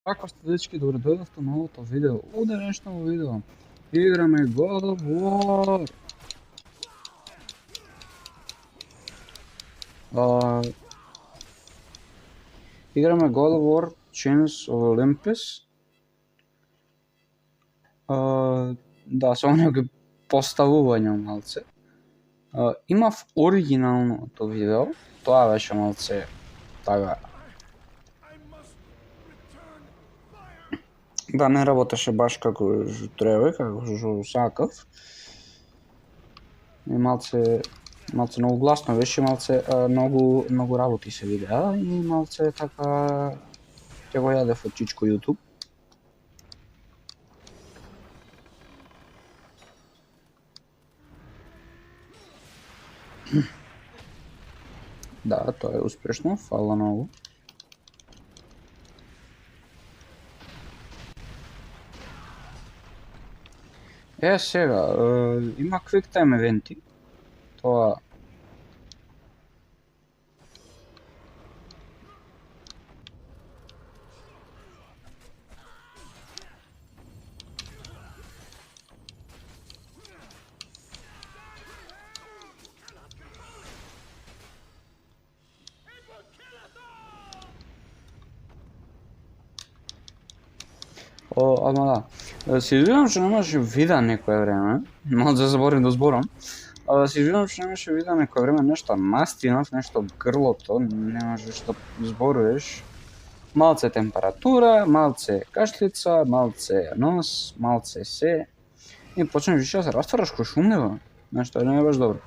Како сте, дечки, добре дојдовте на новото видео. Овде нешто во видео. Играме God of War. Играме God of War Chains of Olympus. Да, само некои поставувања малце. Имав оригиналното видео, тоа беше малце така. Да, не работеше баш како треба, како што сакав. И малце многу гласно беше, малце многу работи се видеа и малце така ќе го јадев од чичко YouTube. Да, тоа е успешно, фала многу. Сега, има quick time евенти. Тоа ама да, се извинувам што немаше видео некое време, малце заборим да зборам. Се извинувам што немаше видео некое време, нешто настинав, нешто грлото, не можеш да зборуваш. Малце температура, малце кашлица, малце нос, малце се. И почнеш више да се раствораш кој шумнева. Нешто не е баш добро.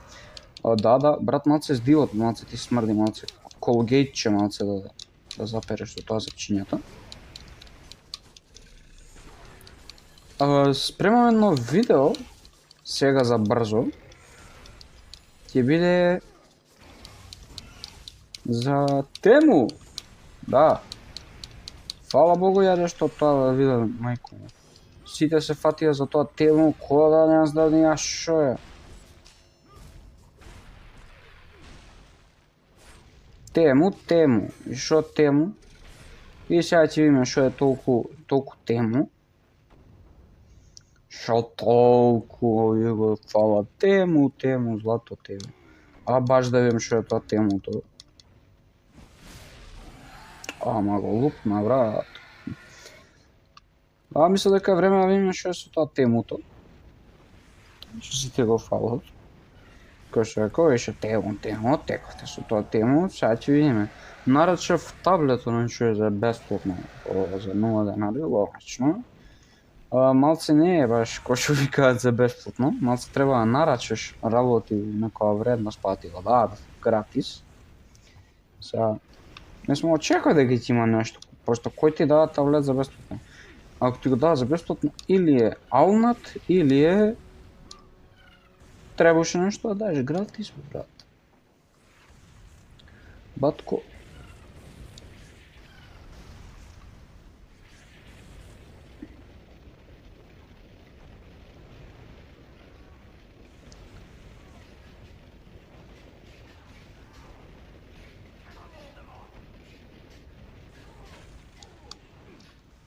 Да, брат, малце здивот, малце ти смрди, малце колгейтче, малце да запереш со тоа зепчињето. Спремам едно видео, сега за брзо, ќе биде за Тему. Да. Фала Богу јаде што тоа видео, мајко. Сите се фатија за тоа Тему, која да не знам да ја шо е. Тему. И шо Тему? И сега ќе видиме шо е толку Тему. Шо толку го фала Тему, злато Тему. Баш да видим шо е тоа Темуто. Ама го лупна, брат. Мисля дека е време да видиме шо е со тоа Темуто. Што сите го фалат. Кој што рекол, беше Тему, тековте со тоа Тему, сега ќе видиме. Нарачав таблето на што е за бесплатно, за 0 денари, логично. Малце не е баш кој што викаат за бесплатно, малце треба да нарачаш работи некоја вредност па ти го дадат гратис. Сега, не сме очекували дека ќе има нешто, пошто кој ти дава таблет за бесплатно? Ако ти го дава за бесплатно, или е аунат, или е требаше нешто да дадеш гратис, брат. Батко.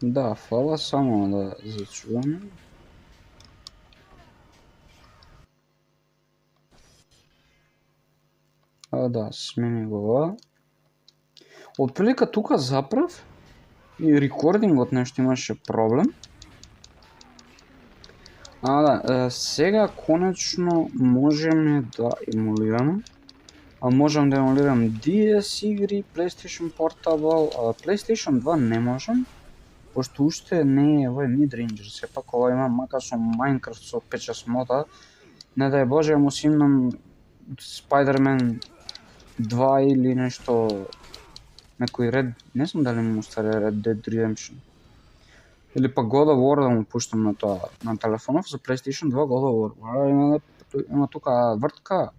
Да, фала само да зачуваме. Да, смени го ова. Отприлика тука заправ и рекордингот нешто имаше проблем. Да, сега конечно можеме да емулираме. Можам да емулирам DS игри, PlayStation Portable, PlayStation 2 не можам. Пошто уште не е овој Midrange, сепак ова има мака со Minecraft со 5-6 мода. Не дај Боже, му симнам Spider-Man 2 или нешто, некој Red, не знам дали му старе Red Dead Redemption. Или па God of War да му пуштам на тоа, на телефонов за PlayStation 2 God of War. Има тука вртка.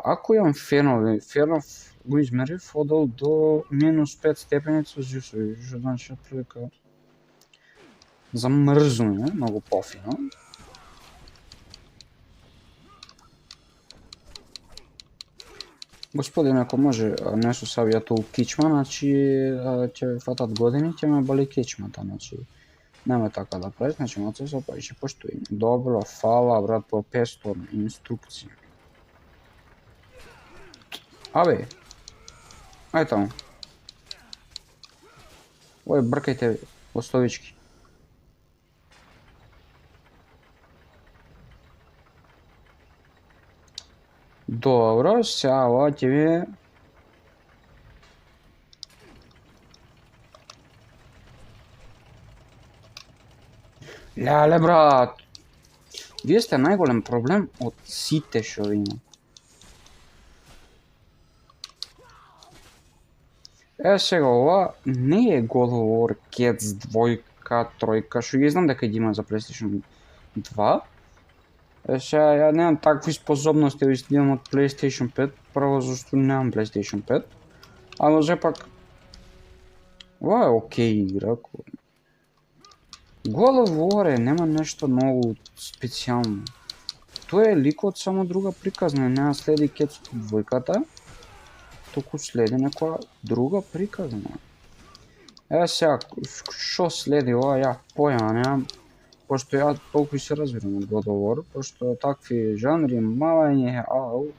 Ако имам фенов го измерив, одел до -5 степени Целзиусови, што значи прилика замрзнуње, многу пофино. Господине, ако може не со сабијата у кичма, значи ќе фатат години, ќе ме боли кичмата, значи нема така да правиш, значи малце се опајше поштои. Добро, фала брат по 500 инструкција. Абе, ај таму. Ој, бркајте остовички. Добро, сега ова ќе ви Леле брат. Вие сте најголем проблем од сите што има. Сега ова не е God of War Cats 2, 3, што ги знам дека ги има за PlayStation 2. Сега ја немам такви способности да имам од PlayStation 5, прво зашто немам PlayStation 5. Ама сепак ова е окей игра. God of War нема нешто многу специјално. Тој е ликот само друга приказна, не следи Cats 2-ката, току следи некоја друга приказна. Сега, што следи ова, ја појма немам, пошто ја толку и се разбирам од God of War, пошто такви жанри, мавање, ау.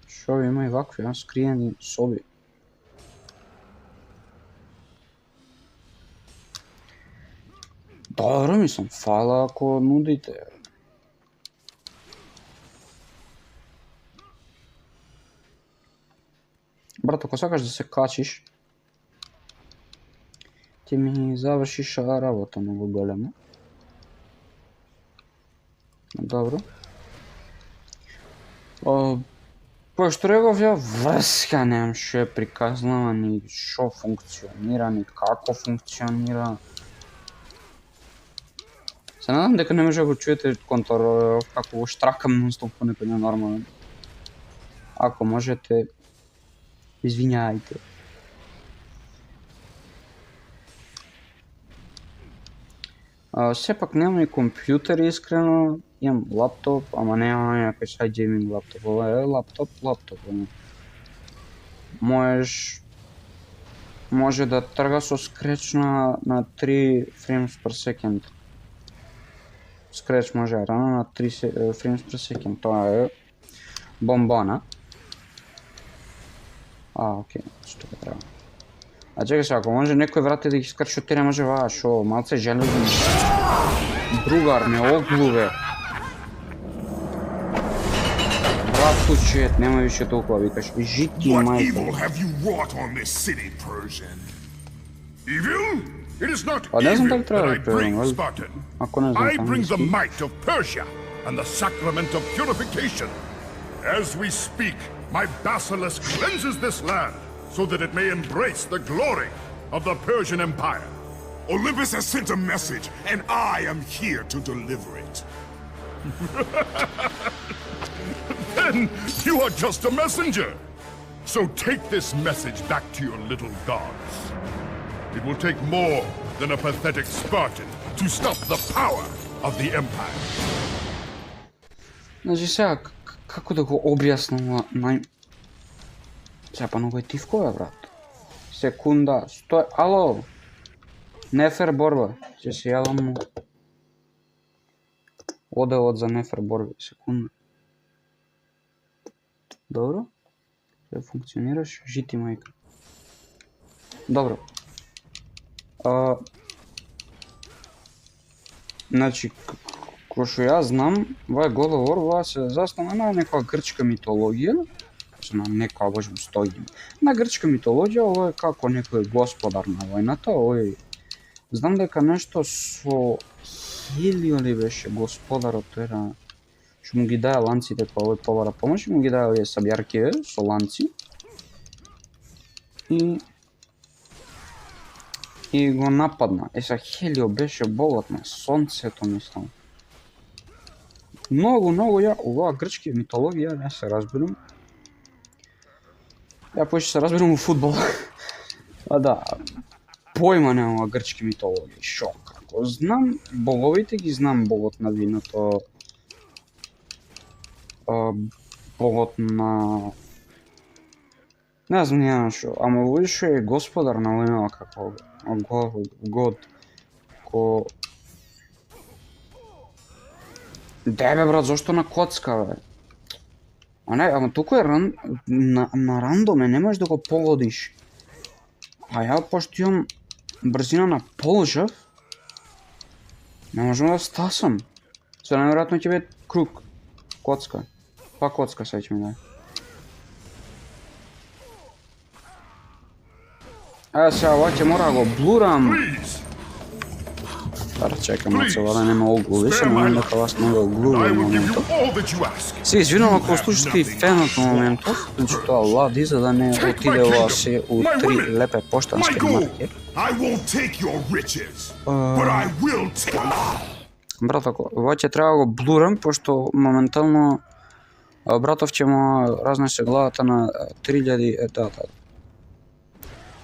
Шо има и вакви, скриени соби. Добро мислам, фала ако нудите. Брат, ако сакаш да се качиш, ти ми завршиш работа многу голема. Добро. Пошто реков ја врска немам што е приказнава, ни што функционира, ни како функционира. Се надам дека не може да го чуете контор како го штракам нон-стоп по некој ненормален. Ако можете, извињајте. Сепак немам и компјутер искрено, имам лаптоп, ама немам някој сај гейминг лаптоп. Ова е лаптоп. Може да трга со скреч на 3 frames per second. Скреч може рано на 3 frames per second, тоа е бомбона. Окей, што ке треба. Чекай се, ако може некој врати да ги скрчи, ти не може ваа, шо, малце железни. Другар, не оглуве. Братучет, нема више толкова викаш. Жити мајка. Не знам дали треба да преведам, ако не знам англиски. My basilisk cleanses this land so that it may embrace the glory of the Persian Empire. Olympus has sent a message, and I am here to deliver it. Then you are just a messenger. So take this message back to your little gods. It will take more than a pathetic Spartan to stop the power of the Empire. Значи сега, како да го објаснам Сега па многу е тивко бе, брат. Секунда, стој, ало! Нефер борба, ќе се јавам му. Оделот за нефер борби, секунда. Добро? Се функционираш, жити мајка. Добро. Значи, кој што ја знам, ова е God of War, ова се заснова на некоја грчка митологија, на некоја, божем, стојим. На грчка митологија, ова е како некој господар на војната, овој знам дека нешто со Хелио ли беше господарот, тој што му ги даја ланците кога овој побара помош, му ги даја овие сабјаркиве со ланци. И го нападна. Сега Хелио беше богот на сонцето, мислам. Многу ја оваа грчки митологија не се разбирам. Ја поише се разбирам у фудбал. Да, појма немам грчки митологија. Шо, како знам боговите ги знам, богот на виното богот на... Не знам ја што, ама више е господар на војнава како год, ко... Дебе брат, зошто на коцка бе? А не, ама туку е на рандоме, не можеш да го погодиш. А ја пошто имам брзина на полжав, не можам да стасам. Се најверојатно ќе биде круг, коцка. Па коцка се ќе ми даде. Сега ова ќе мора да го блурам. Пара чекам од се вада нема оглуви, се момент дека вас не го оглуви на моментот. Се извинувам ако слушате и фенот на моментот, значи тоа лади за да не отиде ова се у 3 лепе поштански марки. Брат, ова ќе треба да го блурам, пошто моментално братов ќе му разнесе главата на 3000 дата.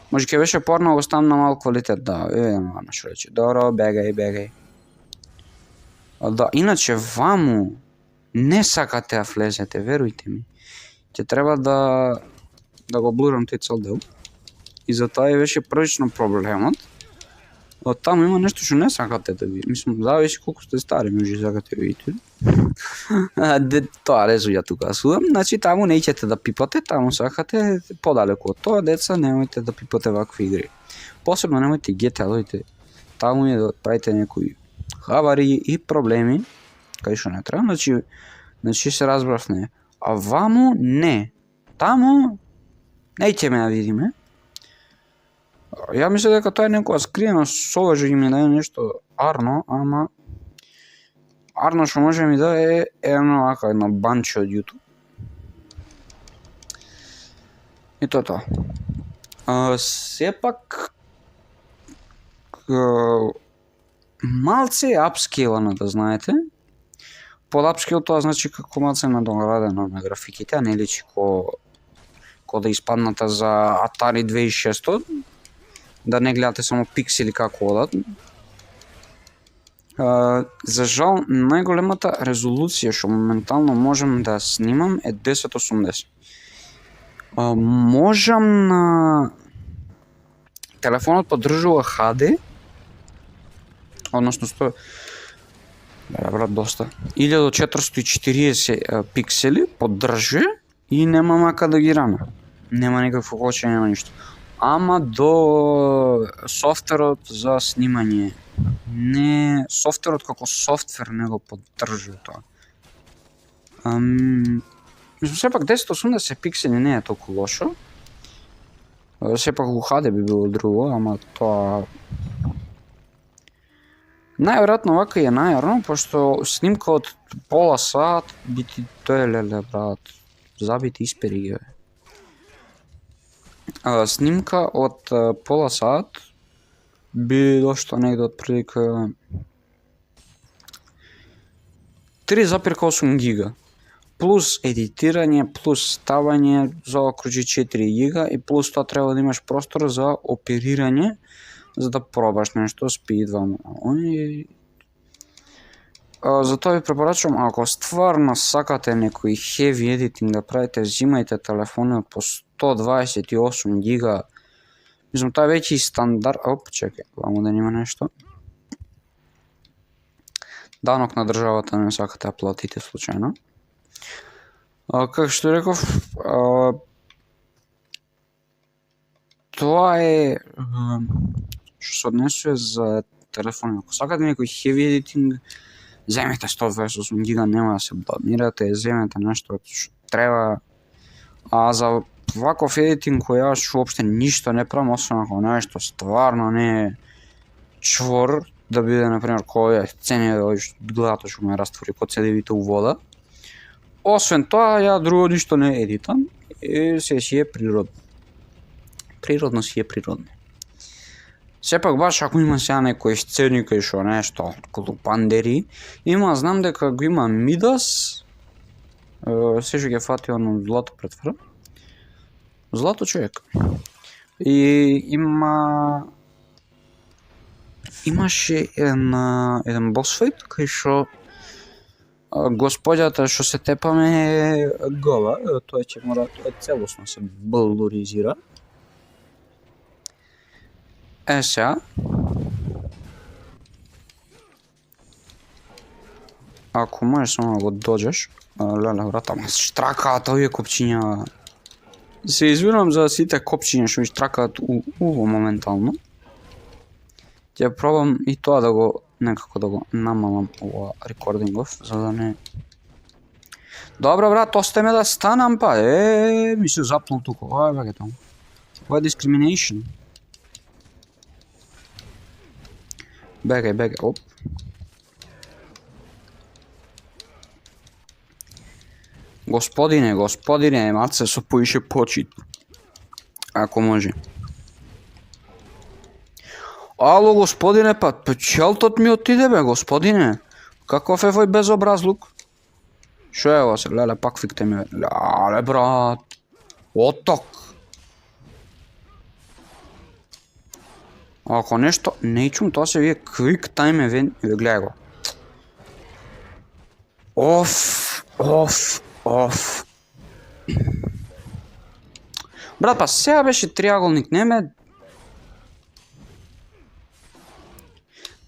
Може ќе беше порно го ставам на мал квалитет, да, на што рече. Добро, бегај. Да, иначе ваму не сакате да влезете, верујте ми. Ќе треба да го блурам тој цел дел. И затоа беше првично проблемот. Од таму има нешто што не сакате да видите. Мислам, зависи колку сте стари, може сакате да видите. Тоа резуја тука судам, значи таму неќете да пипате, таму сакате подалеку од тоа, деца, немојте да пипате вакви игри. Посебно немојте GTA, дојте таму и да правите некои хабари и проблеми, кај што не треба, значи се разбрав не. А ваму не. Таму неќеме да видиме. Ја мислам дека тоа е некоја скриена совежа и ми даде нешто арно, ама арно што може ми да е една банче од YouTube. И тоа. Сепак малце е апскейлано, да знаете. Под апскейл тоа значи како малце надоградено на графиките, а не личи ко да испадната за Atari 2600. Да не гледате само пиксели како одат. За жал, најголемата резолуција што моментално можам да снимам е 1080. Можам на... Телефонот поддржува HD, односно 100... брат, доста. 1440 пиксели поддржува и нема мака да ги рана. Нема никакво кочење, нема ништо. Ама до софтверот за снимање. Не, софтверот како софтвер не го поддржува тоа. Сепак 1080 пиксели не е толку лошо. Сепак у HD би било друго, ама тоа... Најверојатно вака е најарно, пошто снимка од пола сат би ти тоелеле, брат. Забити испери ги, бе. Снимка од пола сат би дошло негде од прилика 3,8 гига. Плюс едитирање, плюс ставање, за окружи 4 гига и плюс тоа треба да имаш простор за оперирање, за да пробаш нешто, спидвам. Затоа ви препорачувам, ако стварно сакате некој heavy editing да правите, взимајте телефони по 128 гига. Мислам, тоа веќе и стандард... чекај, вамо да нема нешто. Данок на државата не сакате да платите случајно. Како што реков, тоа е што се однесува за телефони. Ако сакате некој heavy editing, земете 128 гига, нема да се бламирате, земете нешто што треба. А за ваков едитинг кој јас уопште ништо не правам, освен ако нешто стварно не е чвор, да биде, например, кој сцени да гледато што ме раствори код седевите у вода. Освен тоа, ја друго ништо не едитам и се си е природно. Природно си е природно. Сепак баш ако има сега некој сцени кај што нешто колку пандери, знам дека го има Мидас, се што ќе фати оно злато претвора. Злато човек. И имаше еден босс файт кај што Господјата што се тепаме е гола, тоа ќе мора целосно се блуризира. Сега. Ако можеш само да го доđеш, леле брат, ама штракаат овие копчиња. Се извинувам за сите копчиња што ми штракаат уво моментално. Ќе пробам и тоа да го некако да го намалам ова рекордингов, за да не... Добро брат, осте ме да станам па, ми се запнал тука, ова е бегето. Ова е discrimination. Бегај, оп. Господине, маце со поише почит. Ако може. Ало, господине, па челтот ми отиде, бе, господине. Каков е вој безобразлук? Шо е ова се, леле, пак фикте ми, леле, брат. Оток. Ако нешто не чум, тоа се вие quick time event, гледај го. Оф. Брат, па сега беше триаголник, не ме...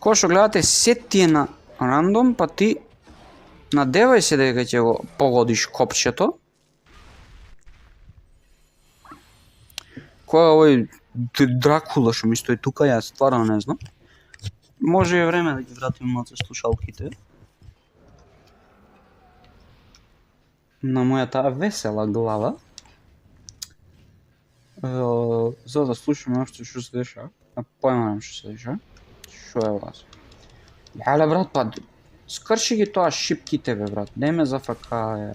Кој што гледате, сет ти е на рандом, па ти надевај се дека ќе го погодиш копчето. Кој е овој Дракула што ми стои тука, јас стварно не знам. Може е време да ги вратим малце слушалките на мојата весела глава, за да слушаме още што се деша, а појмам што се деша. Шо е ова? Леле брат, па скрши ги тоа шипките бе брат, не ме зафрка.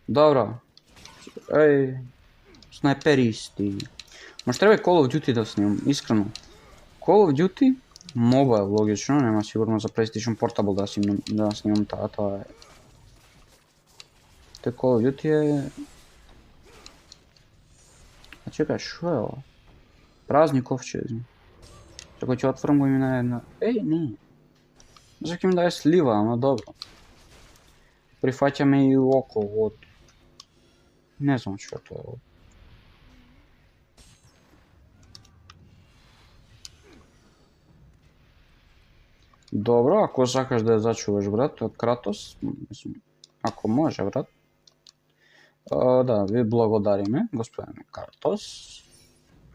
Добро. Снайперисти. Може треба Call of Duty да снимам, искрено. Call of Duty Mobile, логично, нема сигурно за PlayStation Portable да снимам тоа е. Те Call of Duty е... А чекај, шо е ова? Празни ковчези. Ако ќе отворам го ми на една... не. Зашто ќе ми даде слива, ама добро. Прифаќаме и око од... Не знам што тоа е. Добро, ако сакаш да ја зачуваш брат, од Кратос, ако може брат. Да, ви благодариме, господин Кратос.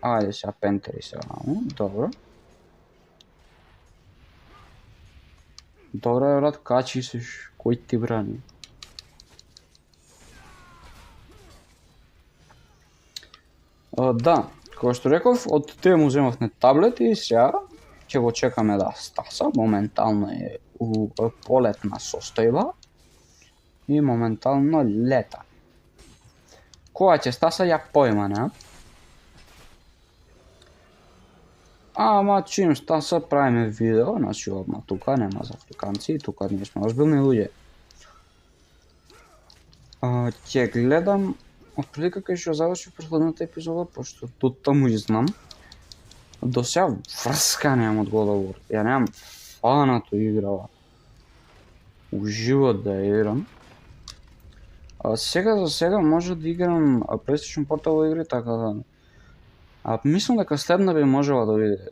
Ајде сега пентери се вамо, добро. Добро е брат, качи се, кој ти брани. Да, кој што реков, од тему земавме таблет и сега ќе го чекаме да стаса, моментално е у полетна состојба и моментално лета. Кога ќе стаса ја појма, не? Ама чим стаса правиме видео, значи одма тука, нема за африканци, тука ние сме озбилни луѓе. Ќе гледам отприлика кај што заврши претходната епизода, пошто тут таму и знам. До сега врска немам од God of War. Ја немам фанато играва. Уживо да ја играм. Сега за сега може да играм PlayStation Portable игри, така да... мислам дека следна би можела да биде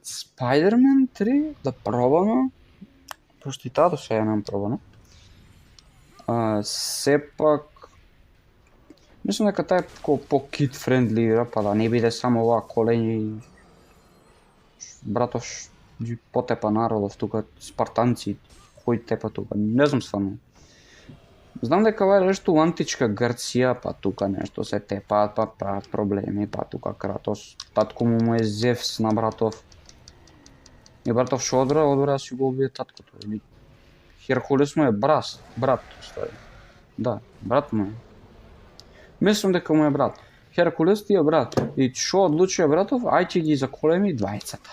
Spider-Man 3, да пробаме. Пошто и таа до сега немам пробано. Сепак... Мислам дека таа е по-kid friendly игра, па да не биде само оваа колени... Братов потепа народов тука, спартанци, кои тепа тука, не знам стварно. Знам дека ова е нешто античка Грција, па тука нешто се тепаат, па прават проблеми, па тука Кратос, татко му е Зевс на братов. И братов шо одбра си го убие таткото. Херкулес му е брат, стои. Да, брат му е. Мислам дека му е брат. Херкулес ти е брат. И шо одлучува братов, ај ќе ги заколеми двајцата.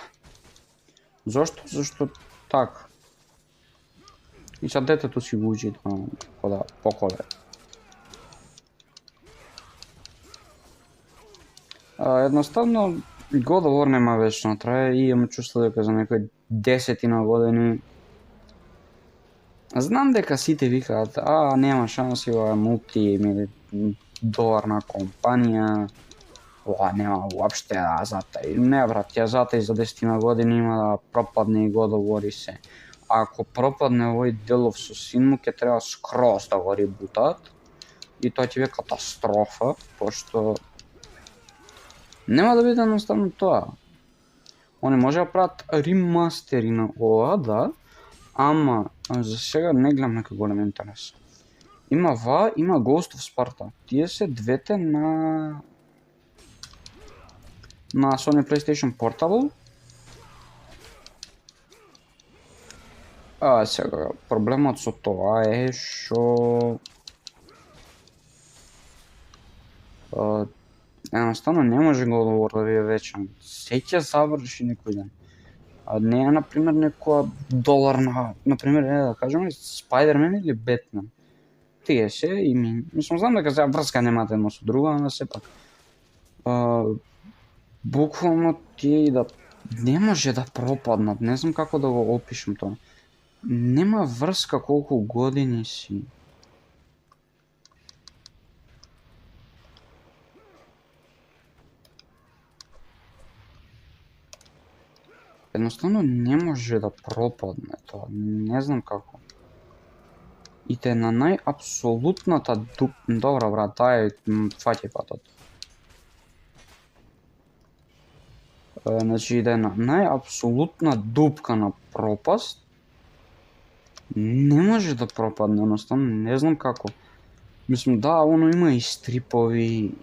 Зошто? Зашто така. И са детето си го учи да поколе. Едноставно, God of War нема вечно трае и имам чувство дека за некои 10 години Знам дека сите викаат, нема шанси, ова е мултидоларна компанија, нема уопште да затаи. Не брат, ја затаи за 10 години има да пропадне и God of War и се. Ако пропадне овој делов со син му, ќе треба скроз да го ребутат и тоа ќе биде катастрофа, пошто нема да биде едноставно тоа. Они може да прават ремастери на ова, да, ама за сега не гледам некој голем интерес. Има ва, има Ghost of Sparta. Тие се двете на Sony PlayStation Portable. Сега проблемот со тоа е што едноставно не може God of War да биде вечен. Се ќе заврши некој ден. Не е, например, некоја доларна, например, да кажеме, Spider-Man или Batman. Тие се и мислам, знам дека сега врска немате едно со друго, ама сепак. Буквално тие и да не може да пропаднат, не знам како да го опишем тоа. Нема врска колку години си. Едноставно не може да пропадне тоа, не знам како. И те на најапсолутната Добра брат, фаќај патот. Значи да е на најапсолутна дупка на пропаст, не може да пропадне, едноставно не знам како. Мислам, да, оно има и стрипови,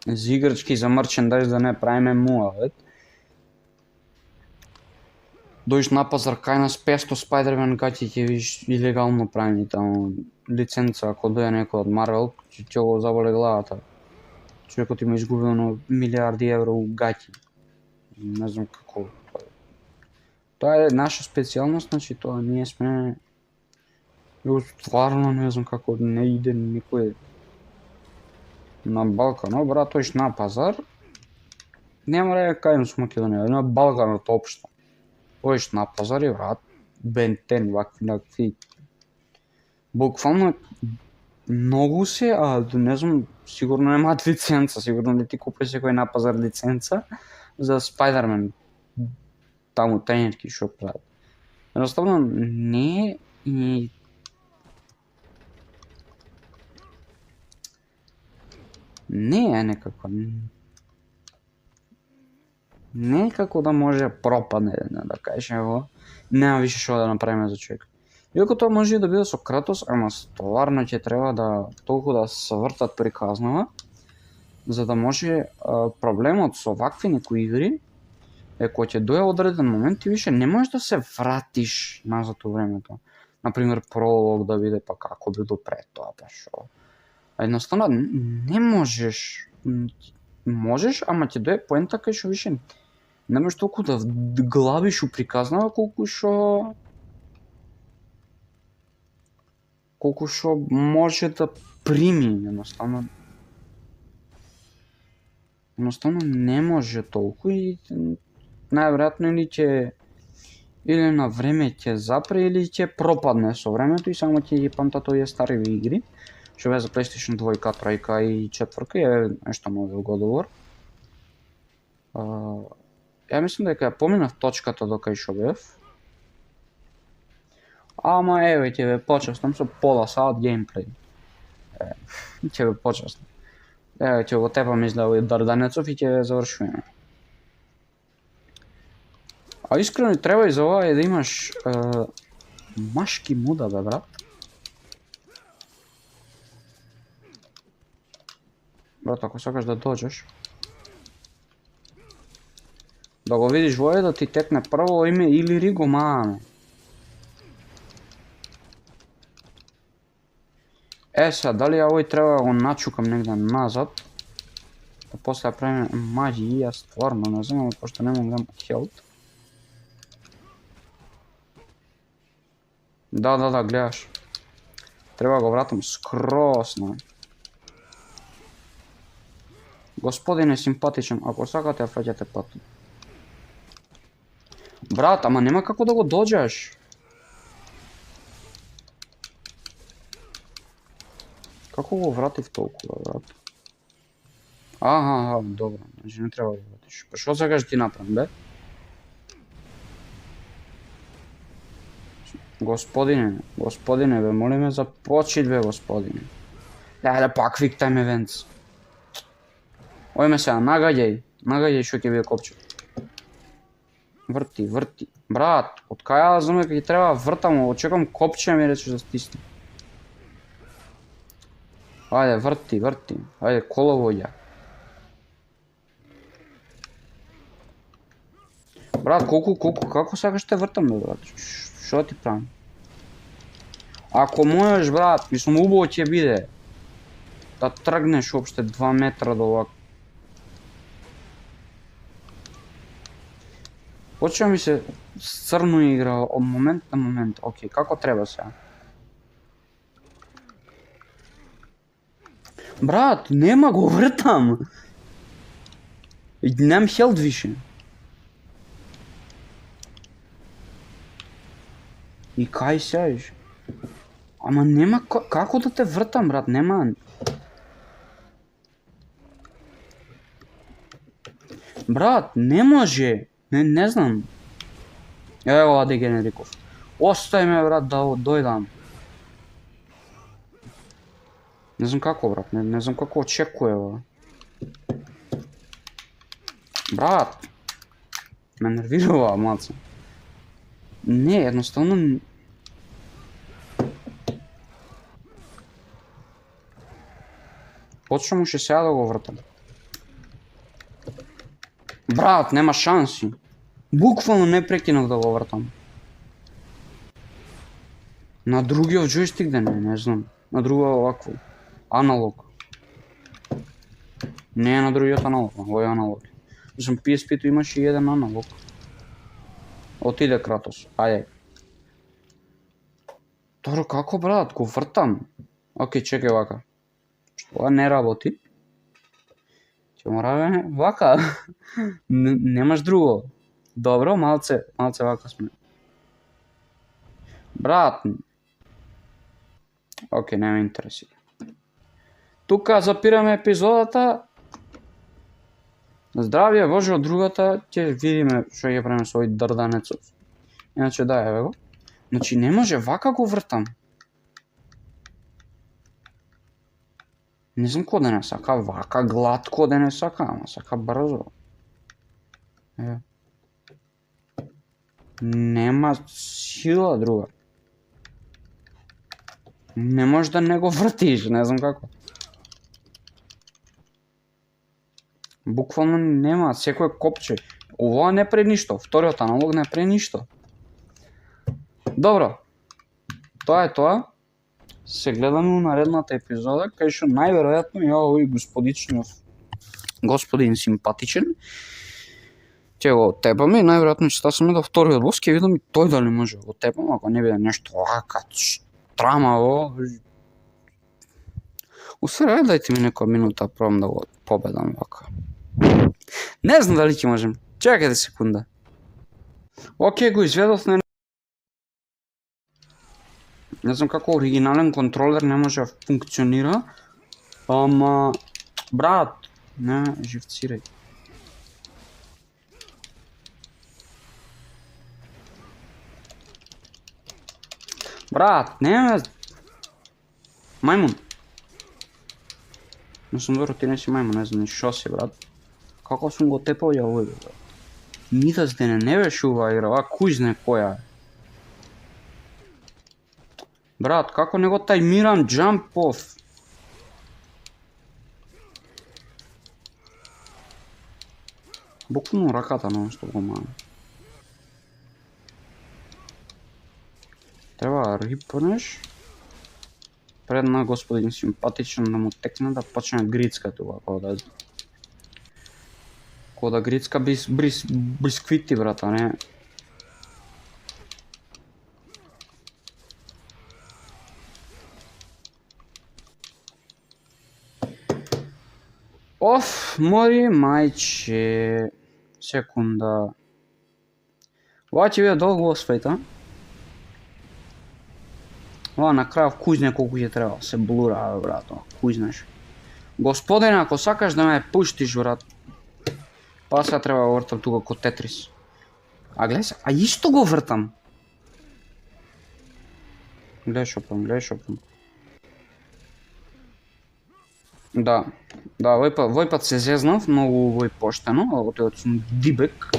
за играчки, за мерчендајз, да не правиме муавет. Дојш на пазар кај нас 500 Spider-Man гати ќе виш илегално правени таму лиценца, ако дојде некој од Marvel, ќе го заболе главата. Човекот има изгубено милиарди евро гати. Не знам како. Тоа е наша специјалност, значи тоа ние сме... Стварно не знам како не иде никој на Балкан, брат, тојш на пазар. Нема да е кај нас Македонија, на Балканот општо. Тојш на пазар и брат, Бентен, вакви. Буквално многу се, не знам, сигурно немаат лиценца, сигурно не ти купи секој на пазар лиценца за Spider-Man. Таму тајнетки шо прават. Едноставно не е и не е некако. Не е како да може пропадне, да кажеш, нема више што да направиме за човек. Иако тоа може и да биде со Кратос, ама стварно ќе треба да толку да свртат приказнава, за да може проблемот со вакви некои игри е кога ќе дојде одреден момент и више не можеш да се вратиш назад во времето. Например, пролог да биде па како би допред тоа, па шо. Едноставно не можеш. Можеш, ама ќе дојде поента кај што више не можеш толку да главиш у приказнава колку што може да прими, едноставно не може толку и најверојатно или на време ќе запре или ќе пропадне со времето и само ќе ги памтат овие стари игри, што беа за PlayStation 2, 3 и 4 и нешто ново God of War. Ја мислам дека ја поминав точката до кај што бев. Ама еве ќе ве почестам со пола саат геймплей. Ќе ве почестам. Еве ќе го тепам изгледа овој Дарданецов и ќе ве завршуваме. А искрено треба и за ова да имаш машки муда, бе брат. Брат, ако сакаш да доđеш, да го видиш вој да ти текне прво име или Риго Мааме. Сега, дали ја овој треба да го начукам негде назад, да после да правиме маги, јас стварно не знам, пошто не могам хелт. Да, гледаш. Треба го вратам скроз, не. Господин е симпатичен, ако сакате ја фаќате патот. Брат, ама нема како да го доđаш. Како го вратив толкова, брат? Аха, добро, значи не треба да вратиш. Па што сакаш ти направам, бе? Господине, бе, молиме за почит, бе, господине. Ајде пак Quick Time Events. Ојме сега, нагаѓај што ќе биде копче. Врти. Брат, од кај ја да знаме кај треба вртам, очекам копче ми речеш да стисне. Ајде, врти. Ајде, коловоѓа. Брат, како сакаш те вртам, бе, брат? Што ти правам? Ако можеш, брат, мислам, убаво ќе биде. Да тргнеш уопште 2 метра до овако. Почва ми се црно игра од момент на момент. Океј, како треба сега? Брат, нема го вртам. Немам хелд више. И кај сееш? Ама нема како да те вртам, брат, нема. Брат, не може. Не знам. Ево, Аде Генериков. Остај ме, брат, да дојдам. Не знам како, брат, не знам како очекува. Брат, ме нервирува малце. Не, едноставно... Почнемо ше сега да го вртам. Брат, нема шанси. Буквално не прекинав да го вртам. На другиот джойстик да не знам. На друго овакво. Аналог. Не е на другиот аналог, овој аналог. Мислам, PSP-то имаше и еден аналог. Отиде Кратос, ајде. Добро, како брат, го вртам. Океј, чекај вака. Што не работи? Ќе мораме вака. Немаш друго. Добро, малце вака сме. Брат. Океј, не ме интересира. Тука запираме епизодата. Здравје, Боже, од другата ќе видиме што ќе правиме со овој дрданецот. Иначе да, еве го. Значи не може, вака го вртам. Не знам кој да не сака вака, глатко да не сака, ама сака брзо. Еве. Нема сила друга. Не можеш да не го вртиш, не знам како. Буквално нема, секој копче. Ова не прави ништо, вториот аналог не прави ништо. Добро, тоа е тоа. Се гледаме у наредната епизода, кај што најверојатно ја овој господин симпатичен ќе го тепаме и најверојатно ќе стасаме до вториот бос, ќе видам и тој дали може го тепам, ако не биде нешто ака трамаво. Усвари, дајте ми некоја минута, пробам да го победам вака. Не знам дали ќе можем. Чекајте секунда. Океј, го изведов на... Не знам како оригинален контролер не може да функционира. Ама... Брат, не живцирај. Брат, не... Мајмун. Не сум добро, ти не си мајмун, не знам ни шо си, брат. Како сум го тепал ја овој, брат. Мидас дене не беше ова игра, ова кој знае која е. Брат, како не го тајмирам jump off? Буквално раката на што го мам. Треба да рипнеш. Пред на господин симпатичен да му текне да почне грицка тоа, како да грицка бисквити, брат, а не... Оф, мори мајче. Секунда. Ова ќе биде долго освајта. Ова на крајов кој знае колку ќе треба, се блура, брат, кој знаеш. Господине, ако сакаш да ме пуштиш, брат, па сега треба да вртам тука ко Тетрис. А гледај се, а исто го вртам. Гледај шопам. Да, овој пат се зезнав, многу овој поштено, отидот сум дибек.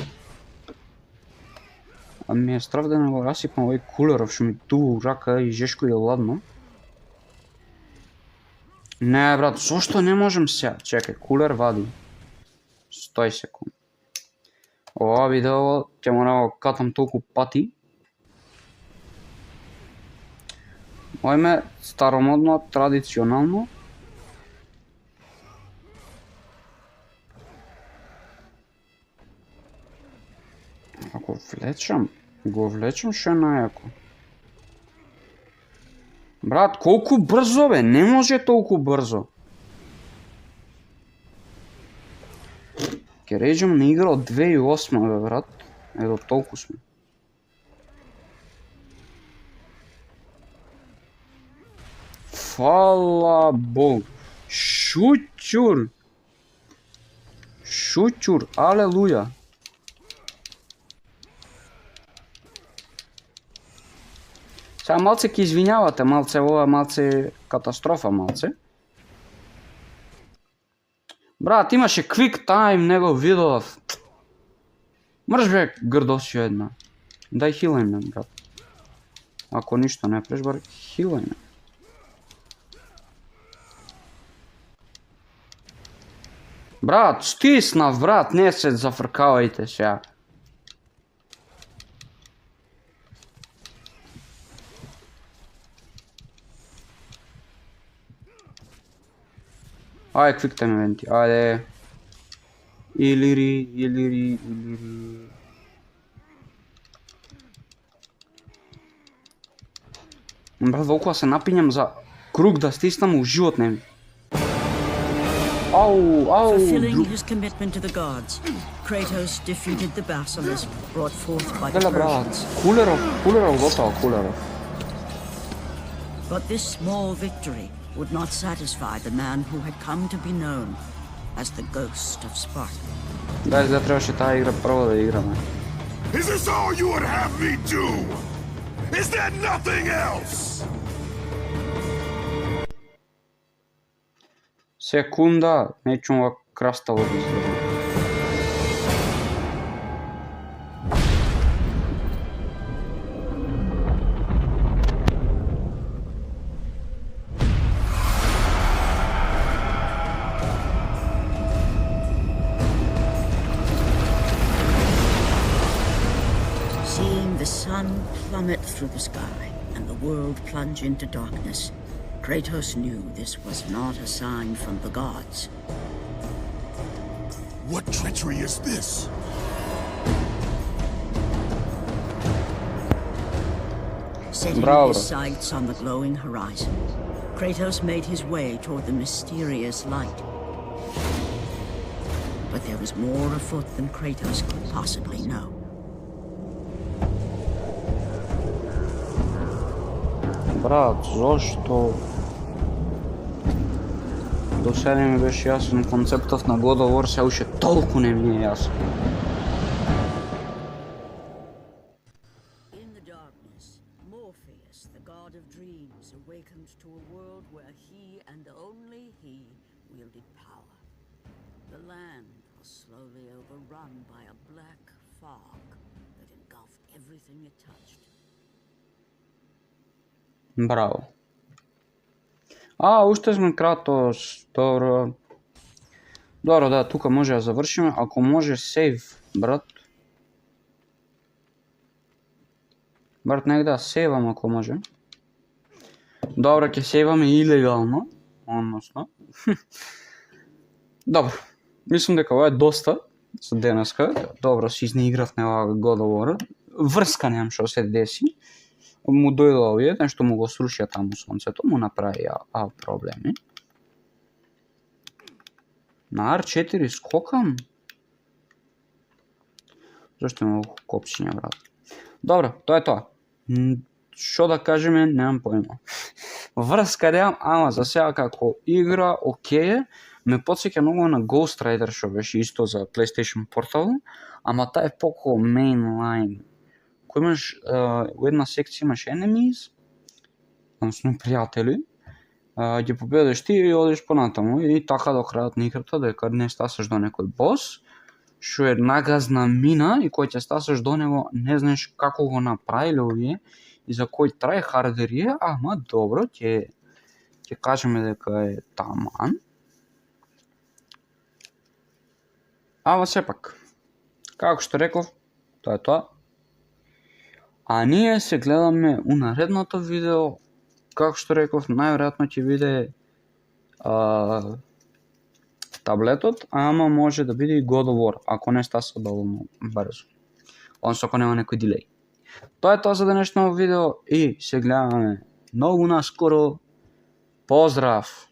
А ми е страв да не го расипам овој кулеров, што ми ту рака и жешко и ладно. Не, брат, зошто не можем сега? Чекај, кулер вади. 100 секунд. Ова видео ќе мора да катам толку пати. Ојме старомодно, традиционално. Ако го влечам што е најако. Брат, колку брзо бе, не може толку брзо. Ке реđам на игра од 2008 бе, брат. Ето толку сме. Фала Бог. Шучур, алелуја. Сега малце ке извинјавате, ова малце катастрофа малце. Брат, имаше quick time, него видов. Мрш бе, грдосио една. Дај хилај ме, брат. Ако ништо не преш, бар хилај ме. Брат, стиснав, брат, не се зафркавајте сега. Ајде, quick time eventi, ајде. Илири. Брат, волкова се напињам за круг да стиснам, у живот не ми. Fulfilling his commitment to the gods, Kratos defeated the basilisk brought forth by the Persians. Кулеров готово, кулеров. But this small victory would not satisfy the man who had come to be known as the Ghost of Sparta. Да требаше таа игра прво да играме. Is this all you would have me do? Is there nothing else? Секунда, не чувам краставо да изгледа. Seeing the sun plummet through the sky and the world plunge into darkness, Kratos knew this was not a sign from the gods. What treachery is this? Setting Bravo. his sights on the glowing horizon, Kratos made his way toward the mysterious light. But there was more afoot than Kratos could possibly know. Брат, зошто? До сега не ми беше јасен концептов на God of War, се уште толку не ми е јасен. In the darkness, Morpheus, the god of dreams, awakened to a world where he and only he wielded power. The land was slowly overrun by a black fog that engulfed everything it touched. Браво. Уште сме Кратос, добро. Добро, да, тука може да завршиме, ако може сейв, брат. Брат, нека да сейвам ако може. Добро, ќе сейваме илегално, односно. Добро, мислам дека ова е доста за денеска. Добро, си изнаигравме ова God of War. Врска немам што се деси. Му дојдо овие, нешто му го срушија таму сонцето, му направи проблеми. На R4 скокам? Зашто има копчиња, брат? Добро, тоа е тоа. Што да кажеме, немам појма. Врска немам, ама за сега како игра, окей, ме потсеќа многу на Ghost Rider што беше исто за PlayStation Portable, ама таа е поко mainline. Кој имаш во една секција имаш enemies, односно пријатели, ги победиш ти и одиш понатаму и така до крајот на играта дека не стасаш до некој бос, што е нагазна мина и кој ќе стасаш до него не знаеш како го направиле овие и за кој tryharder е, ама добро, ќе кажеме дека е таман. Ама сепак, како што реков, тоа е тоа. А ние се гледаме у наредното видео, како што реков, најверојатно ќе биде таблетот, ама може да биде и God of War, ако не стаса доволно брзо. Односно ако нема некој дилеј. Тоа е тоа за денешното видео и се гледаме многу наскоро. Поздрав!